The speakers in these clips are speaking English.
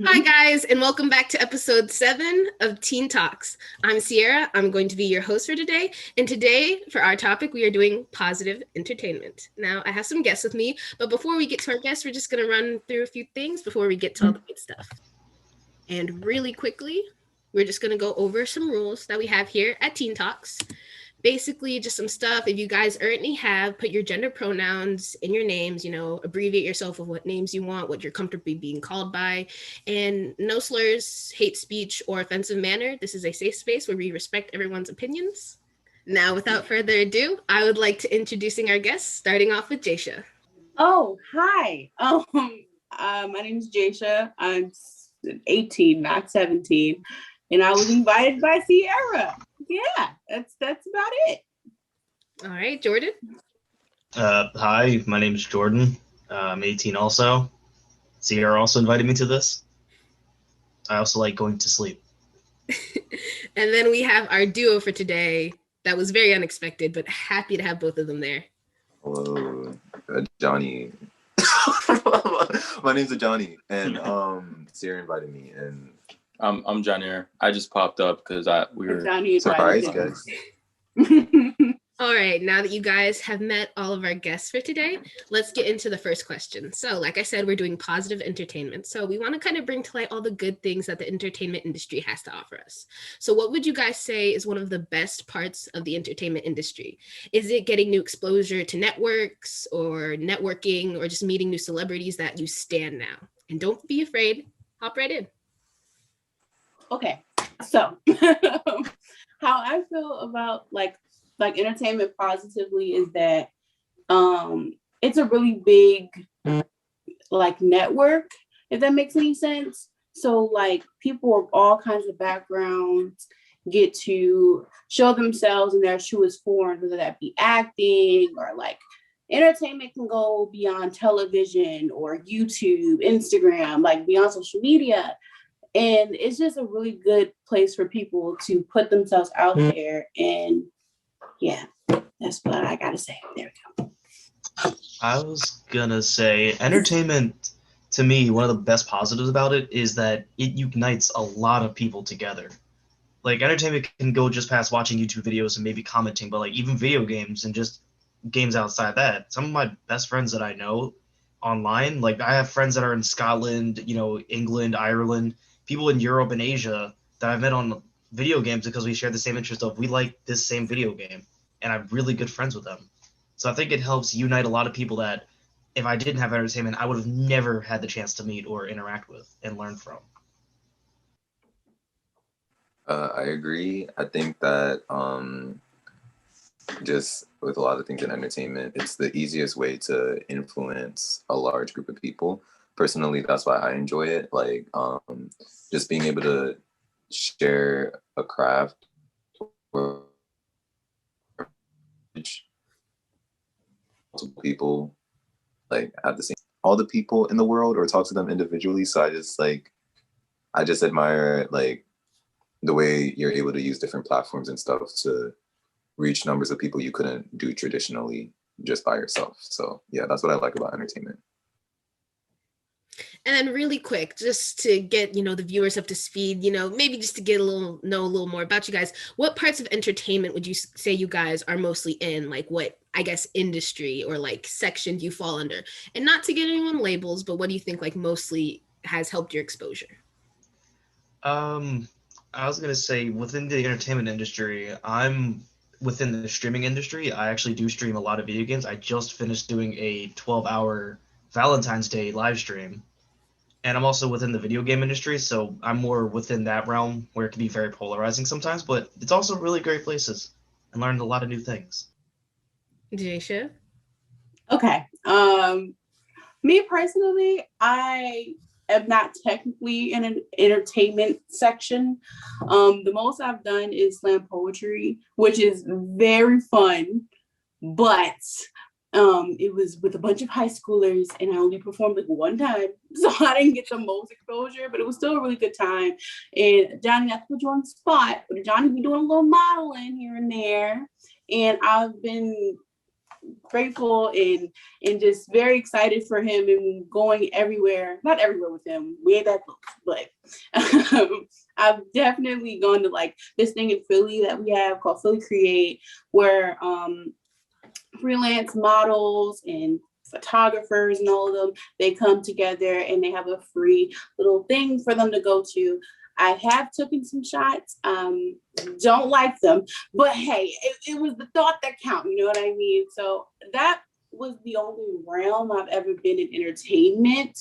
Hi, guys, and welcome back to episode 7 of Teen Talks. I'm Sierra. I'm going to be your host for today. And today, for our topic, we are doing positive entertainment. Now, I have some guests with me, but before we get to our guests, we're just going to run through a few things before we get to all the good stuff. And really quickly, we're just going to go over some rules that we have here at Teen Talks. Basically, just some stuff. If you guys already have, put your gender pronouns in your names, abbreviate yourself of what names you want, what you're comfortable being called by, and no slurs, hate speech, or offensive manner. This is a safe space where we respect everyone's opinions. Now, without further ado, I would like to introducing our guests, starting off with Jaysha. Oh, hi. My name is Jaysha. I'm 18, not 17, and I was invited by Sierra. Yeah, that's about it. All right, Jordan. Hi, my name is Jordan. I'm 18 also. Sierra also invited me to this. I also like going to sleep. And then we have our duo for today. That was very unexpected, but happy to have both of them there. Hello, Johnny. My name's Johnny, and Sierra invited me, and I'm Johnny. I just popped up because we were surprised, guys. All right, now that you guys have met all of our guests for today, let's get into the first question. So, like I said, we're doing positive entertainment. So we want to kind of bring to light all the good things that the entertainment industry has to offer us. So what would you guys say is one of the best parts of the entertainment industry? Is it getting new exposure to networks or networking or just meeting new celebrities that you stand now? And don't be afraid, hop right in. Okay, so how I feel about like entertainment positively is that it's a really big network, if that makes any sense. So people of all kinds of backgrounds get to show themselves in their truest form, whether that be acting or entertainment can go beyond television or YouTube, Instagram, beyond social media. And it's just a really good place for people to put themselves out there. And yeah, that's what I gotta say. There we go. I was gonna say entertainment, to me, one of the best positives about it is that it unites a lot of people together. Entertainment can go just past watching YouTube videos and maybe commenting, but even video games and just games outside that. Some of my best friends that I know online, I have friends that are in Scotland, England, Ireland, people in Europe and Asia that I've met on video games because we share the same interest of we like this same video game, and I'm really good friends with them. So I think it helps unite a lot of people that if I didn't have entertainment, I would have never had the chance to meet or interact with and learn from. I agree. I think that just with a lot of things in entertainment, it's the easiest way to influence a large group of people. Personally, that's why I enjoy it. Just being able to share a craft or multiple people have the same, all the people in the world, or talk to them individually. So I just admire the way you're able to use different platforms and stuff to reach numbers of people you couldn't do traditionally just by yourself. So yeah, that's what I like about entertainment. And then really quick, just to get, the viewers up to speed, maybe just to get know a little more about you guys, what parts of entertainment would you say you guys are mostly in? What, I guess, industry or section do you fall under? And not to get anyone labels, but what do you think mostly has helped your exposure? I was going to say within the entertainment industry, I'm within the streaming industry. I actually do stream a lot of video games. I just finished doing a 12-hour Valentine's Day live stream. And I'm also within the video game industry, so I'm more within that realm where it can be very polarizing sometimes, but it's also really great places and learned a lot of new things. Jaysha? Okay. Me personally, I am not technically in an entertainment section. The most I've done is slam poetry, which is very fun, but it was with a bunch of high schoolers and I only performed one time. So I didn't get the most exposure, but it was still a really good time. And Johnny, not to put you on the spot, but Johnny be doing a little modeling here and there. And I've been grateful and just very excited for him and going everywhere. Not everywhere with him. We ain't that close, but I've definitely gone to like this thing in Philly that we have called Philly Create, where freelance models and photographers and all of them, they come together and they have a free little thing for them to go to. I have taken some shots, don't like them, but hey, it was the thought that count, you know what I mean? So that was the only realm I've ever been in entertainment.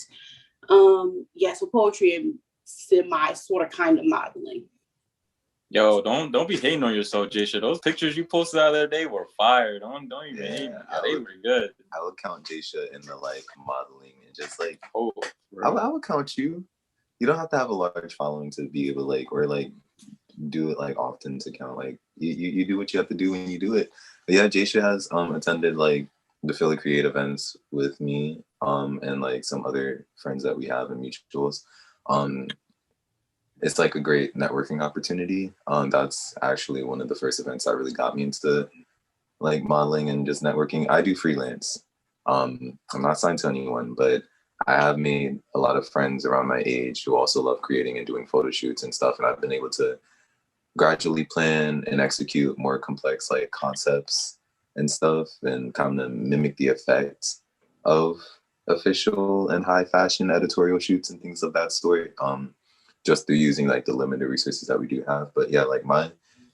Yes, with poetry and semi sort of kind of modeling. Yo, don't be hating on yourself, Jaysha. Those pictures you posted the other day were fire. Don't even hate. They were good. I would count Jaysha in the like modeling and just like I would count you. You don't have to have a large following to be able to like or like do it like often to count. Like you do what you have to do when you do it. But yeah, Jaysha has attended like the Philly Create events with me and like some other friends that we have in mutuals. It's like a great networking opportunity. That's actually one of the first events that really got me into like modeling and just networking. I do freelance. I'm not signed to anyone, but I have made a lot of friends around my age who also love creating and doing photo shoots and stuff. And I've been able to gradually plan and execute more complex like concepts and stuff and kind of mimic the effect of official and high fashion editorial shoots and things of that sort. Just through using like the limited resources that we do have. But yeah, like my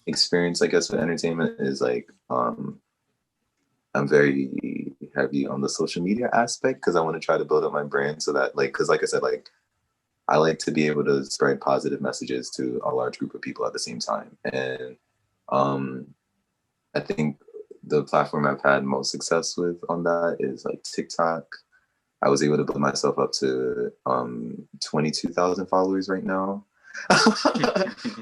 experience, I guess, with entertainment is like, I'm very heavy on the social media aspect because I want to try to build up my brand so that like, because like I said, like I like to be able to spread positive messages to a large group of people at the same time. And I think the platform I've had most success with on that is like TikTok. I was able to build myself up to 22,000 followers right now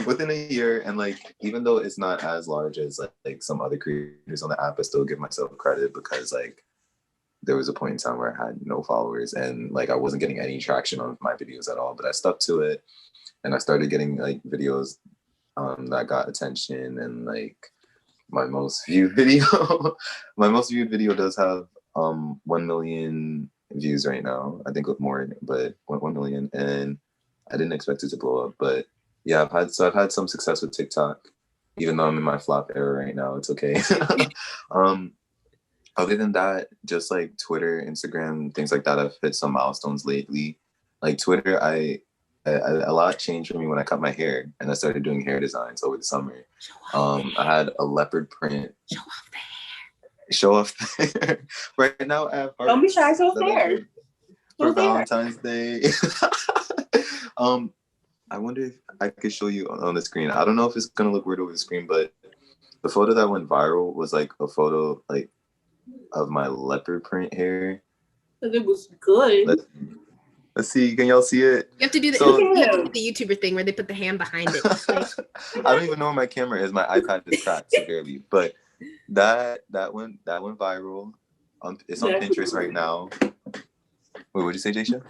within a year. And like, even though it's not as large as like some other creators on the app, I still give myself credit because like there was a point in time where I had no followers and like I wasn't getting any traction on my videos at all, but I stuck to it and I started getting like videos that got attention. And like my most viewed video does have 1 million views right now. I think with more, but 1 million, and I didn't expect it to blow up. But yeah, I've had some success with TikTok, even though I'm in my flop era right now. It's okay. Other than that, just like Twitter, Instagram, things like that, I've hit some milestones lately. Like Twitter, a lot changed for me when I cut my hair and I started doing hair designs over the summer. I had a leopard print. Show off there. Right now I have hearts. Don't be shy, so fair. For Valentine's Day. I wonder if I could show you on the screen. I don't know if it's gonna look weird over the screen, but the photo that went viral was like a photo like of my leopard print hair. It was good. Let's see. Can y'all see it? You have to do the YouTuber thing where they put the hand behind it. Like. I don't even know where my camera is. My iPad is cracked severely, but that went viral. It's on Pinterest right now. Wait, what'd you say, Jaysha?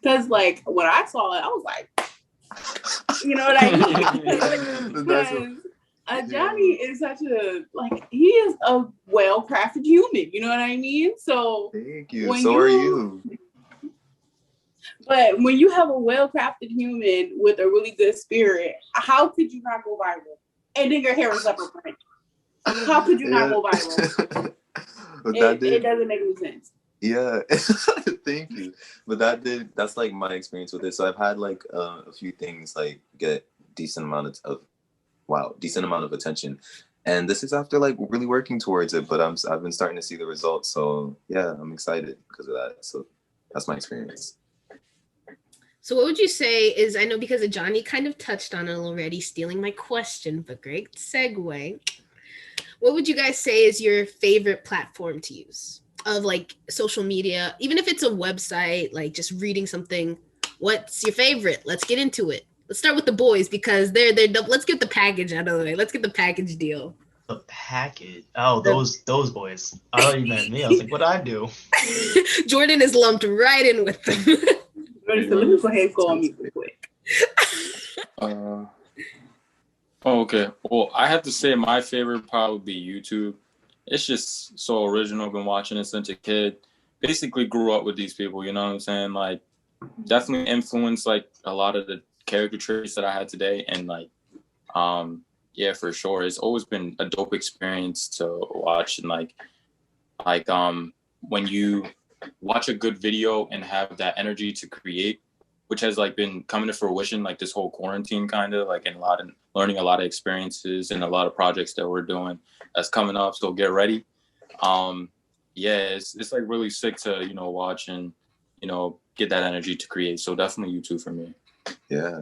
Because like when I saw it, I was like, you know what I mean? Because Johnny is such a he is a well-crafted human. You know what I mean? So thank you. So are you. But when you have a well-crafted human with a really good spirit, how could you not go viral? And then your hair is leopard print. How could you not go viral? It doesn't make any sense. Yeah, thank you. But that's like my experience with it. So I've had like a few things like get decent amount of attention, and this is after like really working towards it. But I've been starting to see the results. So yeah, I'm excited because of that. So that's my experience. So what would you say is, I know because of Johnny kind of touched on it already, stealing my question, but great segue. What would you guys say is your favorite platform to use of like social media, even if it's a website, like just reading something? What's your favorite? Let's get into it. Let's start with the boys because they're let's get the package out of the way. Let's get the package deal. The package. Oh, those boys. I thought you meant me. I was like, what'd I do? Jordan is lumped right in with them. So let me go ahead and go on mute real quick. Okay. Well, I have to say my favorite probably be YouTube. it's just so original. Been watching it since a kid. Basically grew up with these people, you know what I'm saying? Like, definitely influenced like a lot of the character traits that I had today. And like, yeah, for sure. It's always been a dope experience to watch. And like when you watch a good video and have that energy to create, which has like been coming to fruition like this whole quarantine kind of like, and learning a lot of experiences and a lot of projects that we're doing that's coming up. So get ready. Yeah, it's like really sick to, you know, watch and, you know, get that energy to create. So definitely YouTube for me. Yeah.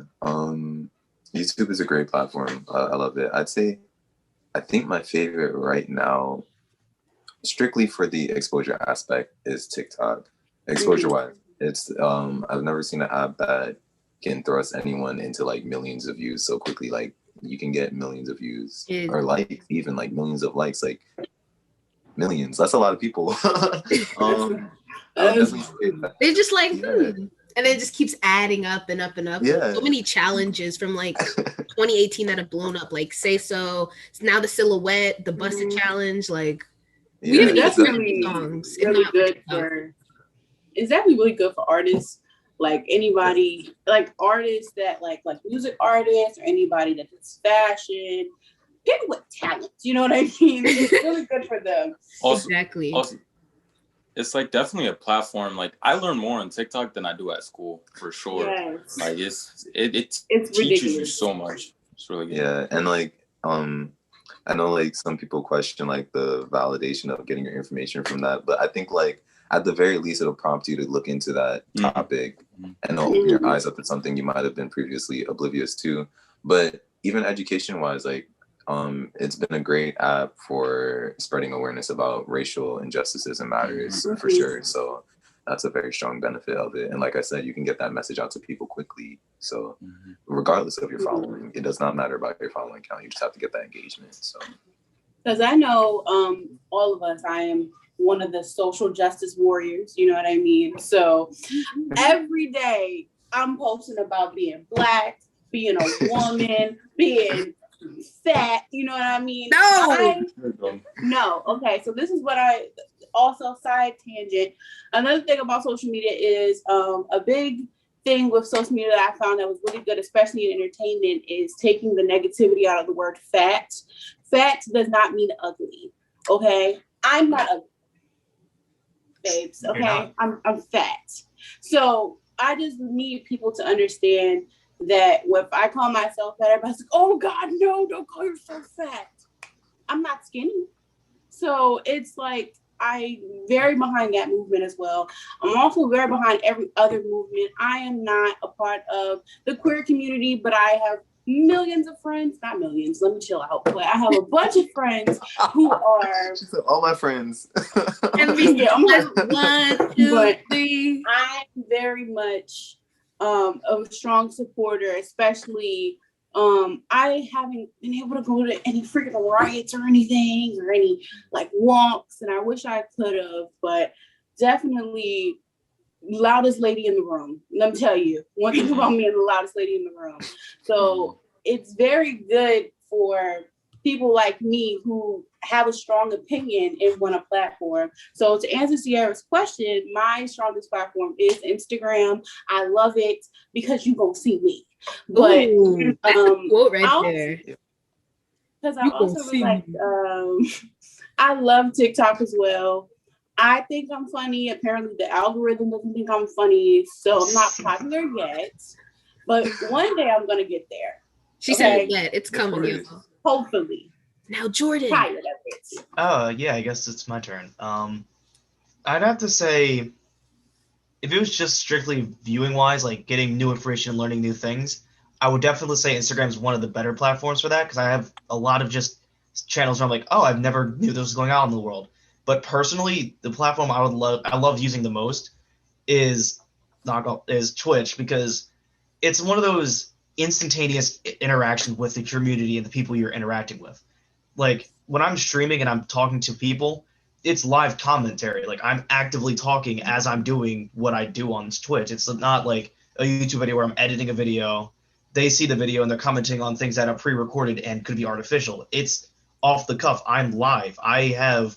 YouTube is a great platform. I love it. I think my favorite right now, strictly for the exposure aspect, is TikTok. Exposure wise, it's I've never seen an app that can thrust anyone into like millions of views so quickly. Like you can get millions of views or like even like millions of likes, like millions. That's a lot of people. They're just like, and it just keeps adding up and up and up. Yeah. So many challenges from like 2018 that have blown up. Like Say So, now the silhouette, the busted challenge. Like we have definitely songs. Really good for. It's definitely really good for artists. Like anybody, like artists that like music artists or anybody that does fashion. People with talent, you know what I mean? It's really good for them. Exactly. Also, it's like definitely a platform. Like I learn more on TikTok than I do at school, for sure. Yes. Like it teaches ridiculous. you so much. It's really good. Yeah, and like I know like some people question like the validation of getting your information from that, but I think like at the very least it'll prompt you to look into that topic and it'll open your eyes up to something you might have been previously oblivious to. But even education wise, like it's been a great app for spreading awareness about racial injustices and matters for sure. So that's a very strong benefit of it. And like I said, you can get that message out to people quickly. So regardless of your following, it does not matter about your following count. You just have to get that engagement. So because I know all of us, I am one of the social justice warriors, you know what I mean? So every day I'm posting about being Black, being a woman, being fat, you know what I mean? No. Okay, so this is what I also side tangent. Another thing about social media is a big thing with social media that I found that was really good, especially in entertainment, is taking the negativity out of the word fat. Fat does not mean ugly. Okay, I'm not ugly, babes. Okay, I'm fat. So I just need people to understand that if I call myself fat, everybody's like, oh God, no, don't call yourself fat. I'm not skinny. So it's like, I'm very behind that movement as well. I'm also very behind every other movement. I am not a part of the queer community, but I have millions of friends, not millions, let me chill out, but I have a bunch of friends who are... She said, all my friends. One, two, three. I'm very much a strong supporter, especially I haven't been able to go to any freaking riots or anything or any like walks, and I wish I could have, but definitely loudest lady in the room. Let me tell you one thing about me and the loudest lady in the room. So it's very good for people like me who have a strong opinion and want a platform. So to answer Sierra's question, my strongest platform is Instagram. I love it because you gonna see me. But quote right there. Because I also really like I love TikTok as well. I think I'm funny. Apparently the algorithm doesn't think I'm funny, so I'm not popular yet. But one day I'm gonna get there. She said yet. It's coming, y'all. Hopefully. Now Jordan. Tired of it. Oh yeah, I guess it's my turn. I'd have to say, if it was just strictly viewing wise, like getting new information and learning new things, I would definitely say Instagram is one of the better platforms for that, because I have a lot of just channels where I'm like, oh, I've never knew this was going on in the world. But personally, the platform I love using the most is Twitch, because it's one of those instantaneous interactions with the community and the people you're interacting with. Like when I'm streaming and I'm talking to people, it's live commentary. Like I'm actively talking as I'm doing what I do on Twitch. It's not like a YouTube video where I'm editing a video. They see the video and they're commenting on things that are pre-recorded and could be artificial. It's off the cuff. I'm live. I have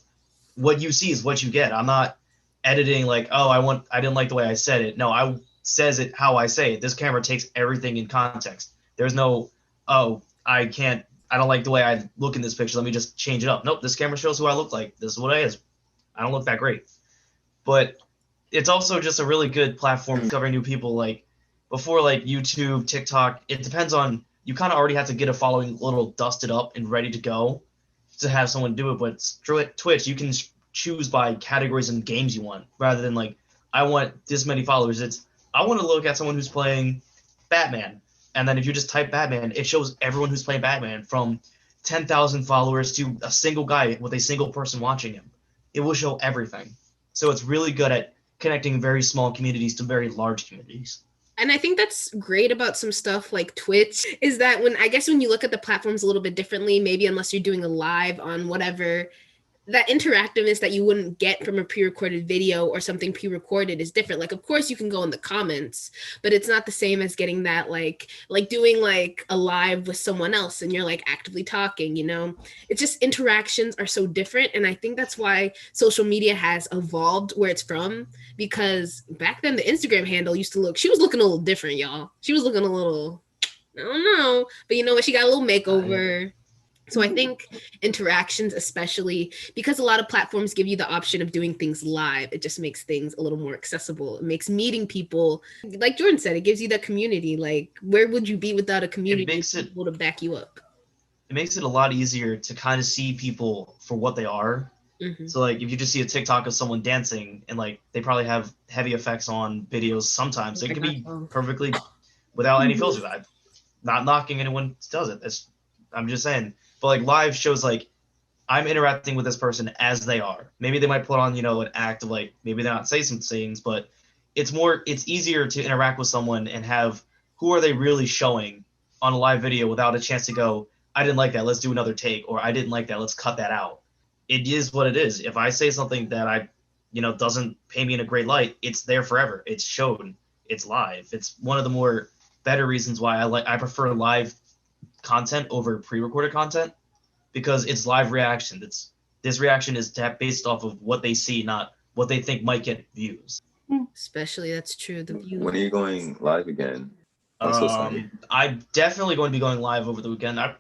what you see is what you get. I'm not editing like, oh, I didn't like the way I said it. No, I says it how I say it. This camera takes everything in context. There's no, oh, I don't like the way I look in this picture. Let me just change it up. Nope, this camera shows who I look like. This is what I is. I don't look that great. But it's also just a really good platform covering new people. Like before, like YouTube, TikTok, it depends on, you kind of already have to get a following a little dusted up and ready to go to have someone do it. But through Twitch, you can choose by categories and games you want, rather than like, I want this many followers. It's, I want to look at someone who's playing Batman. And then if you just type Batman, it shows everyone who's playing Batman, from 10,000 followers to a single guy with a single person watching him. It will show everything. So it's really good at connecting very small communities to very large communities. And I think that's great about some stuff like Twitch, is that when you look at the platforms a little bit differently, maybe unless you're doing a live on whatever, that interactiveness that you wouldn't get from a pre-recorded video or something pre-recorded is different. Like, of course you can go in the comments, but it's not the same as getting that like doing like a live with someone else and you're like actively talking, you know. It's just, interactions are so different. And I think that's why social media has evolved where it's from, because back then the Instagram handle used to she was looking a little different, y'all. She was looking a little, I don't know, but you know what, she got a little makeover. So I think interactions, especially because a lot of platforms give you the option of doing things live, it just makes things a little more accessible. It makes meeting people, like Jordan said, it gives you that community. Like, where would you be without a community of people to back you up? It makes it a lot easier to kind of see people for what they are. Mm-hmm. So like, if you just see a TikTok of someone dancing and like, they probably have heavy effects on videos sometimes. It can be perfectly without any filter. I'm not knocking anyone who does it. I'm just saying. But like live shows, like I'm interacting with this person as they are. Maybe they might put on, you know, an act of like, maybe they're not saying some things, but it's easier to interact with someone and have, who are they really showing on a live video without a chance to go, I didn't like that, let's do another take, or I didn't like that, let's cut that out. It is what it is. If I say something that doesn't paint me in a great light, it's there forever. It's shown. It's live. It's one of the better reasons why I prefer live content over pre-recorded content, because it's live reaction. This reaction is based off of what they see, not what they think might get views. Especially, that's true. The views. When are you going live again? I'm definitely going to be going live over the weekend. I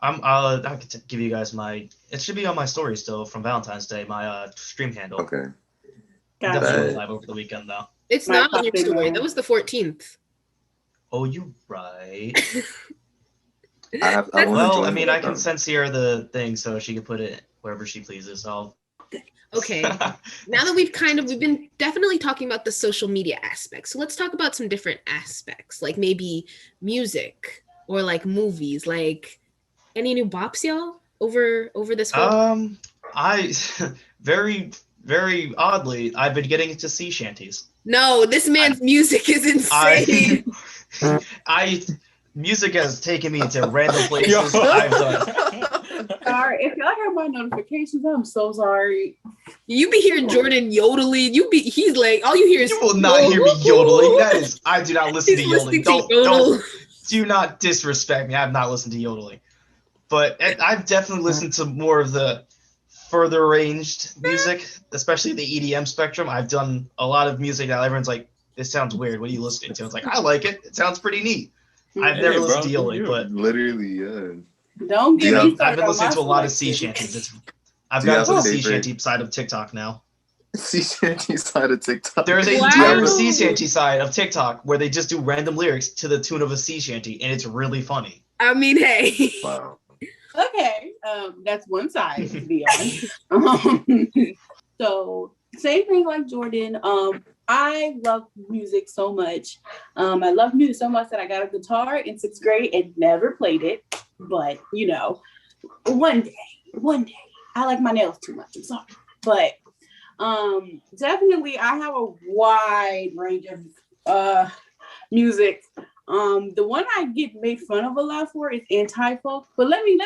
could give you guys it should be on my story still from Valentine's Day, my stream handle. Okay. Definitely going live over the weekend though. It's not on your story. That was the 14th. Oh, you're right. I can send Sierra the thing so she can put it wherever she pleases. Okay. Now that we've been definitely talking about the social media aspect. So let's talk about some different aspects, like maybe music or like movies. Like, any new bops, y'all, over this whole? I very, very oddly, I've been getting into sea shanties. No, this man's music is insane. Music has taken me to random places I've done. Sorry, if y'all hear my notifications, I'm so sorry. You be hearing Jordan yodeling. He's like, all you hear is. You will not hear me yodeling. I do not listen to yodeling. Don't do not disrespect me. I have not listened to yodeling, but I've definitely listened to more of the further ranged music, especially the EDM spectrum. I've done a lot of music that everyone's like, this sounds weird. What are you listening to? It's like, I like it. It sounds pretty neat. I've never listened to yodeling, but literally, yeah. Don't get me started. I've been listening to a lot of sea shanties. I've gotten to the sea shanty side of TikTok now. Sea shanty side of TikTok. There's an entire sea shanty side of TikTok where they just do random lyrics to the tune of a sea shanty, and it's really funny. I mean, hey. Wow. Okay, that's one side to be honest. So same thing like Jordan. I love music so much. I love music so much that I got a guitar in 6th grade and never played it. But one day, I like my nails too much. I'm sorry, but definitely I have a wide range of music. The one I get made fun of a lot for is anti-folk. But let me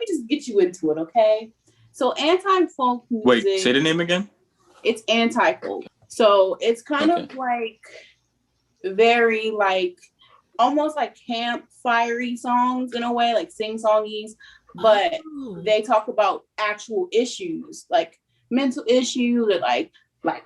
just get you into it, okay? So anti-folk music. Wait, say the name again. It's anti-folk. So it's kind of like very like almost like campfire-y songs in a way, like sing-songies, but Oh. they talk about actual issues, like mental issues, and like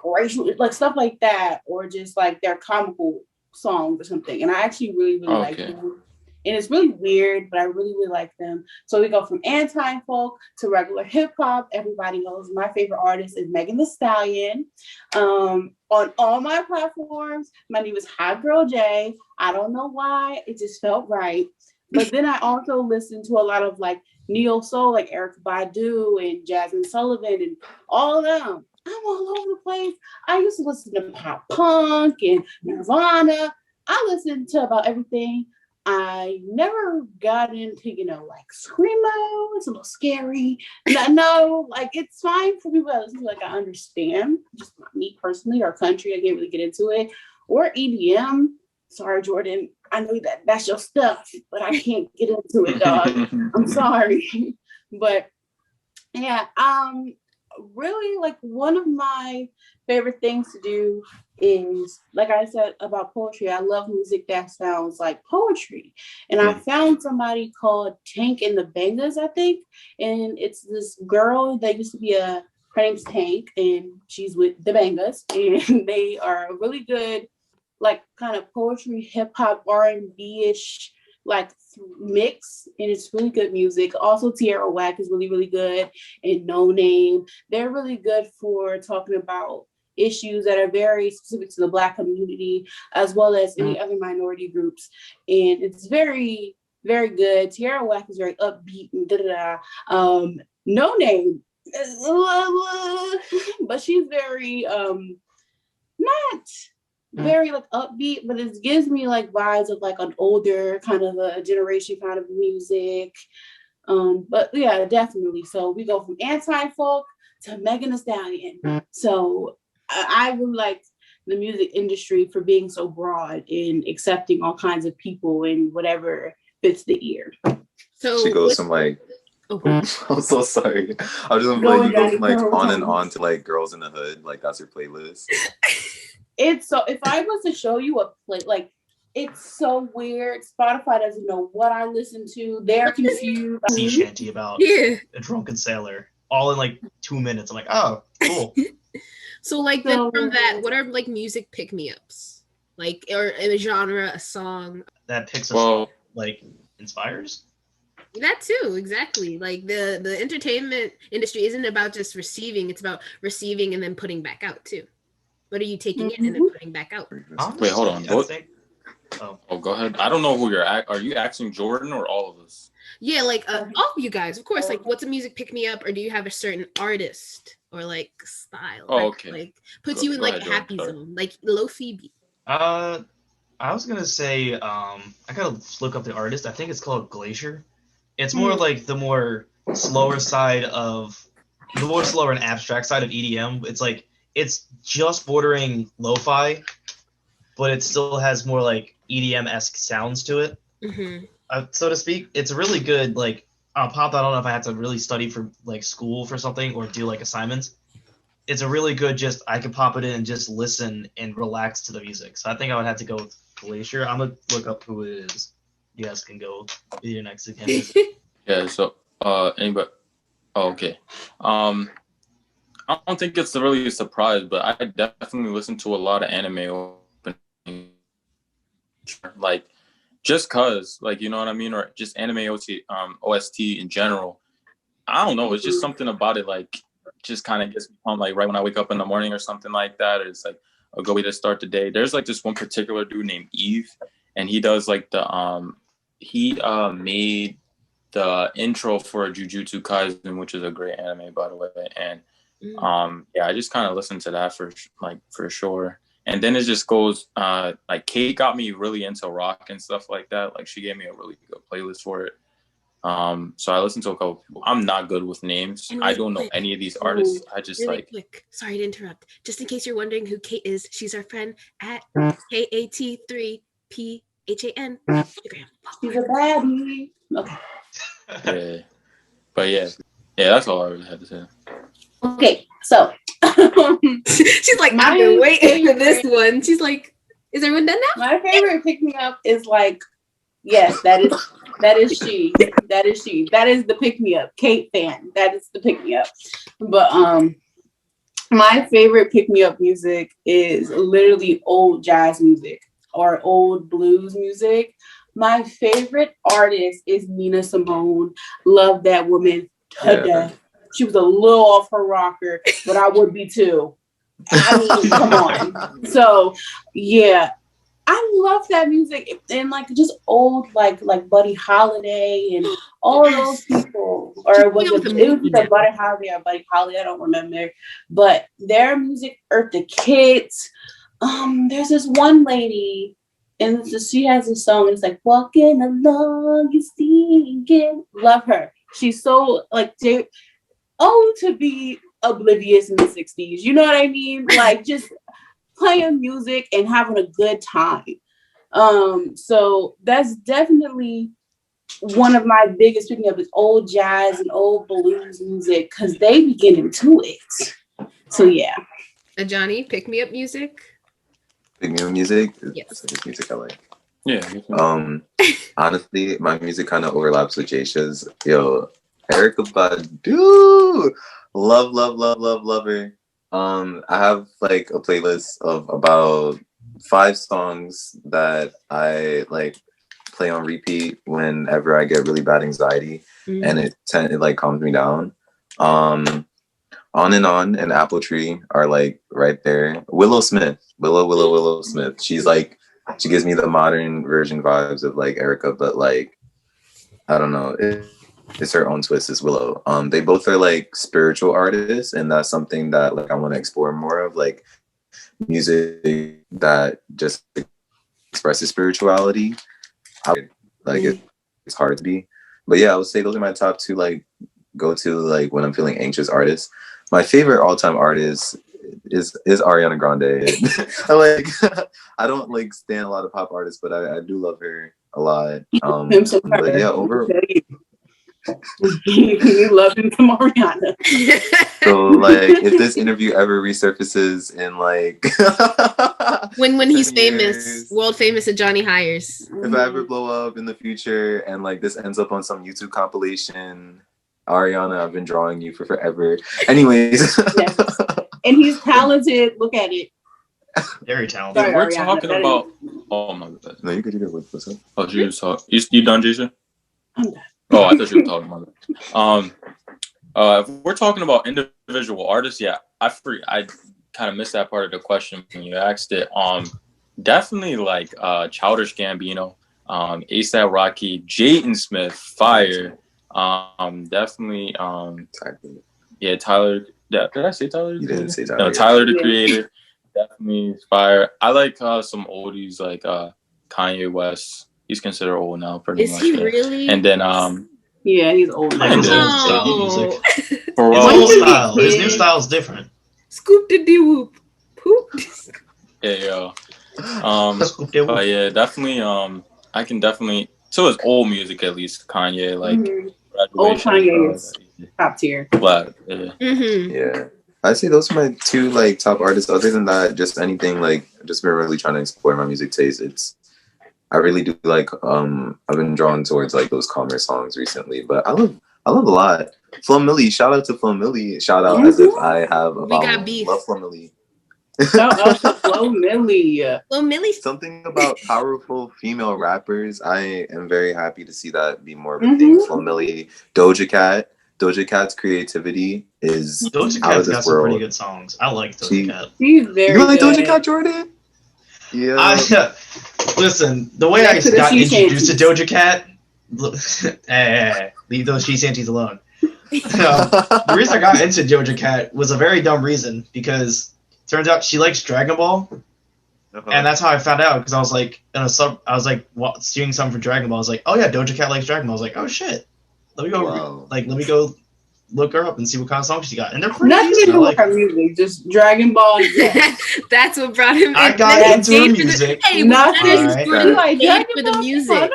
racial, like stuff like that, or just like their comical songs or something. And I actually really like them. And it's really weird, but I really like them. So we go from anti-folk to regular hip hop. Everybody knows my favorite artist is Megan Thee Stallion. On all my platforms, my name is Hot Girl J. I don't know why, it just felt right. But then I also listen to a lot of like neo soul, like Erykah Badu and Jasmine Sullivan and all of them. I'm all over the place. I used to listen to pop punk and Nirvana. I listened to about everything. I never got into, like screamo. It's a little scary. No, like it's fine for people that listen to, like I understand. Just not me personally, or country, I can't really get into it. Or EDM. Sorry, Jordan. I know that's your stuff, but I can't get into it, dog. I'm sorry. But yeah, really, like one of my favorite things to do is, like I said about poetry, I love music that sounds like poetry. And I found somebody called Tank and the Bangas, I think. And it's this girl that used to be her name's Tank, and she's with the Bangas. And they are a really good, like kind of poetry, hip hop, R&B-ish, like mix, and it's really good music. Also, Tierra Whack is really good, and No Name. They're really good for talking about issues that are very specific to the Black community, as well as any other minority groups. And it's very, very good. Tierra Whack is very upbeat and No Name, but she's very not very like upbeat, but it gives me like vibes of like an older kind of a generation kind of music. But yeah, definitely. So we go from anti-folk to Megan Thee Stallion. So I really like the music industry for being so broad and accepting all kinds of people and whatever fits the ear. So she goes from like I'm so sorry. I was just like, you go from like on and on to like Girls in the Hood, like that's your playlist. It's so, if I was to show you a play, like it's so weird. Spotify doesn't know what I listen to. They're confused. Sea shanty about a drunken sailor, all in like 2 minutes. I'm like, oh, cool. So like then from that, what are like music pick me ups? Like, or in a genre, a song that picks us up, like inspires? That too, exactly. Like the entertainment industry isn't about just receiving, it's about receiving and then putting back out too. What are you taking in and then putting back out? Wait, hold on. Oh, go ahead. I don't know who you're at. Are you asking Jordan or all of us? Yeah, like all of you guys, of course. Like, what's a music pick me up, or do you have a certain artist or like style? Oh, okay. Like puts you in like a happy zone, like Lo-fi beat. I was gonna say, I gotta look up the artist. I think it's called Glacier. It's more like the more slower and abstract side of EDM. It's like it's just bordering lo-fi, but it still has more like EDM-esque sounds to it, so to speak. It's really good. Like I'll pop that. I don't know if I had to really study for like school for something or do like assignments. It's a really good. Just I could pop it in and just listen and relax to the music. So I think I would have to go with Glacier. I'm gonna look up who it is. You guys can go be your next again. Yeah. So anybody? Oh, okay. I don't think it's really a surprise, but I definitely listen to a lot of anime opening, like just cause, like, you know what I mean, or just anime OST in general. I don't know. It's just something about it, like, just kind of gets me pumped, like right when I wake up in the morning or something like that. It's like a good way to start the day. There's like this one particular dude named Eve, and he does like the he made the intro for Jujutsu Kaisen, which is a great anime, by the way, and yeah, I just kind of listened to that for sure. And then it just goes like Kate got me really into rock and stuff like that. Like she gave me a really good playlist for it. So I listened to a couple people. I'm not good with names. I don't know any of these artists. I just really like quick. Sorry to interrupt. Just in case you're wondering who Kate is, she's our friend at KAT3PHAN Instagram. She's a baddie. Okay. yeah. But yeah, that's all I really had to say. Okay, so she's like, I've been waiting for this one. She's like, is everyone done now? My favorite pick me up is like, yes, that is That is she. That is she. That is the pick me up. Kate fan. That is the pick me up. But my favorite pick me up music is literally old jazz music or old blues music. My favorite artist is Nina Simone. Love that woman to death. She was a little off her rocker, but I would be too. I mean, come on. So yeah, I love that music and like just old like Buddy Holiday and all of those people. Or was it was either Buddy Holiday or Buddy Holly, I don't remember. But their music, Eartha Kitt. There's this one lady, and she has a song. It's like walking along, you singing. Love her. She's so like to be oblivious in the 60s. You know what I mean? Like just playing music and having a good time. So that's definitely one of my biggest picking up is old jazz and old blues music because they be getting to it. So yeah. Johnny, pick me up music. Pick me up music? Yes. It's music I like. Yeah. Honestly, my music kind of overlaps with Jaysha's. Yo, Erykah Badu, love her. I have like a playlist of about 5 songs that I like play on repeat whenever I get really bad anxiety, and it like calms me down. On and On and Apple Tree are like right there. Willow Smith. She's like, she gives me the modern version vibes of like Erykah, but like, I don't know. It's her own twist as Willow. They both are like spiritual artists, and that's something that like I want to explore more of, like music that just expresses spirituality. It's hard to be, but yeah, I would say those are my top 2 like go to like when I'm feeling anxious artists. My favorite all-time artist is Ariana Grande. I don't like stand a lot of pop artists, but I do love her a lot. But yeah, overall. You love him some Ariana. So like if this interview ever resurfaces in like when he's years, famous, world famous at Johnny Hires. If I ever blow up in the future and like this ends up on some YouTube compilation, Ariana, I've been drawing you for forever. Anyways. Yes. And he's talented. Look at it. Very talented. Sorry, We're Ariana, talking about oh my god. No, you could what's up? Oh, you just talk. You done, Jason? I'm done. Oh, I thought you were talking about it. If we're talking about individual artists, yeah, I kind of missed that part of the question when you asked it. Definitely like Childish Gambino, ASAP Rocky, Jaden Smith, Fire. Definitely. Yeah, Tyler. Did I say Tyler? You didn't say Tyler. No, Tyler the Creator. Definitely Fire. I like some oldies like Kanye West. He's considered old now, pretty much. Is he really? And then yeah, he's old now. His old style music. His old style. His new style is different. Scoop the dee whoop. Poop. Yeah, but yeah, definitely. I can definitely. So it's old music at least. Kanye, like old Kanye is top tier. Black. Yeah. Yeah. I'd say those are my 2 like top artists. Other than that, just anything like just been really trying to explore my music taste. I really do like I've been drawn towards like those calmer songs recently, but I love a lot. Flo Milli, shout out to Flo Milli. Shout out as if I have a got beef. Love Flo Milli. Shout out to Flo Milli. Flo Milli. Something about powerful female rappers. I am very happy to see that be more of a thing. Flo Milli, Doja Cat. Doja Cat's creativity is Doja out of Cat's this got some world. pretty good songs. I like Doja Cat. She's very You like good. Doja Cat, Jordan? Yeah. Listen, the way I got introduced to Doja Cat, hey, leave those she shanties alone. The reason I got into Doja Cat was a very dumb reason, because it turns out she likes Dragon Ball, and that's how I found out. Because I was like, seeing something for Dragon Ball. I was like, oh yeah, Doja Cat likes Dragon Ball. I was like, oh shit, let me go look her up and see what kind of songs she got. And they're pretty Nothing to decent. do with her music, just Dragon Ball. That's what brought him in. I got into her music. Hey, Nothing. Jordan stayed for the music.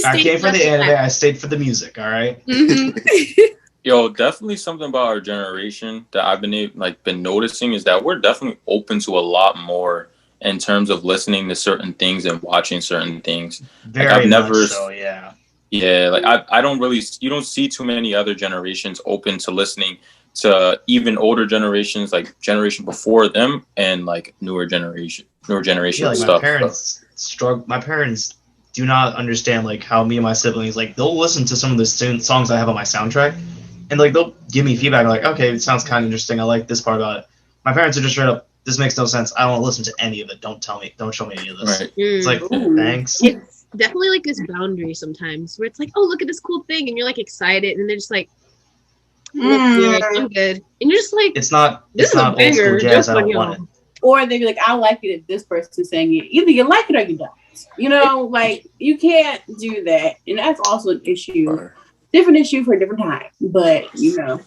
I came for the anime. I stayed for the music. All right. Yo, definitely something about our generation that I've been noticing is that we're definitely open to a lot more in terms of listening to certain things and watching certain things. Very I've much never, so, yeah. Yeah, like I don't really, you don't see too many other generations open to listening to even older generations, like generation before them, and like newer generation Yeah, like stuff. my parents do not understand like how me and my siblings, like, they'll listen to some of the songs I have on my soundtrack, and like they'll give me feedback like, okay, it sounds kind of interesting, I like this part about it. My parents are just straight up, this makes no sense, I don't want to listen to any of it, don't show me any of this. Right. It's like, Ooh. thanks. It's definitely like this boundary sometimes where it's like, oh, look at this cool thing, and you're like excited, and they're just like, I'm good, and you're just like, It's not this is a old school banger, jazz, just I for don't y'all. want it. Or they'd be like, I like it if this person's saying it. Either you like it or you don't. You know, like you can't do that. And that's also an issue. Different issue for a different time. But you know.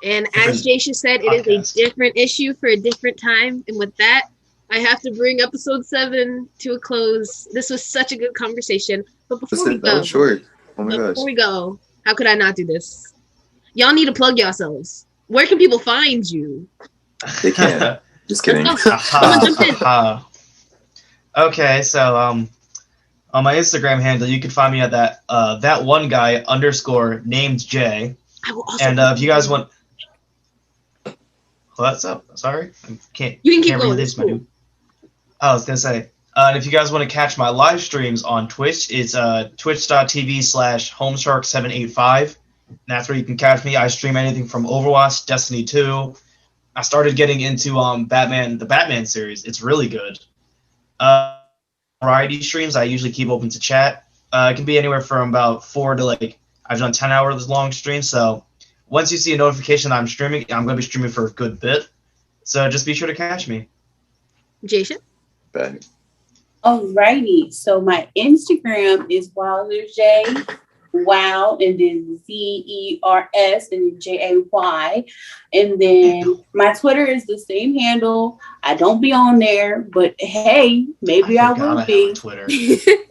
And as Jaisha said, it is a different issue for a different time. And with that, I have to bring episode 7 to a close. This was such a good conversation. But before we That go, was short. Oh my gosh. before we go, how could I not do this? Y'all need to plug yourselves. Where can people find you? They can't. Just kidding. Someone jump in. Okay, so on my Instagram handle, you can find me at that one guy _named J. I will also And if you guys want, what's up? Sorry, I can't. You can keep can't going. read It's this, cool. I was gonna say, and if you guys want to catch my live streams on Twitch, it's twitch.tv/homeshark785. And that's where you can catch me. I stream anything from Overwatch, Destiny 2. I started getting into the Batman series. It's really good. Variety streams I usually keep open to chat. It can be anywhere from about 4 to like, I've done 10 hours long streams. So once you see a notification that I'm streaming, I'm going to be streaming for a good bit. So just be sure to catch me. Jaisha? Bad. Alrighty. So my Instagram is WilderJ. Wow, and then ZERS and then JAY. And then my Twitter is the same handle. I don't be on there, but hey, maybe I will be. Twitter.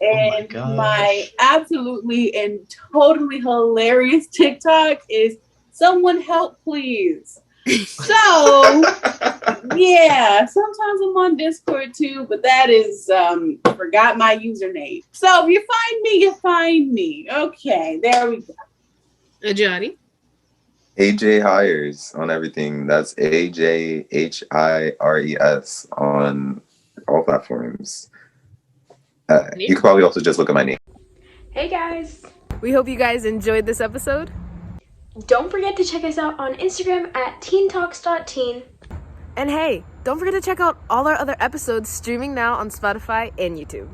And my absolutely and totally hilarious TikTok is someone help please. So yeah, sometimes I'm on Discord too, but that is forgot my username. So if you find me, you find me. Okay, there we go. Johnny? AJ Hires on everything. That's AJHIRES on all platforms. You could probably also just look at my name. Hey guys! We hope you guys enjoyed this episode. Don't forget to check us out on Instagram at TeenTalks.teen. And hey, don't forget to check out all our other episodes streaming now on Spotify and YouTube.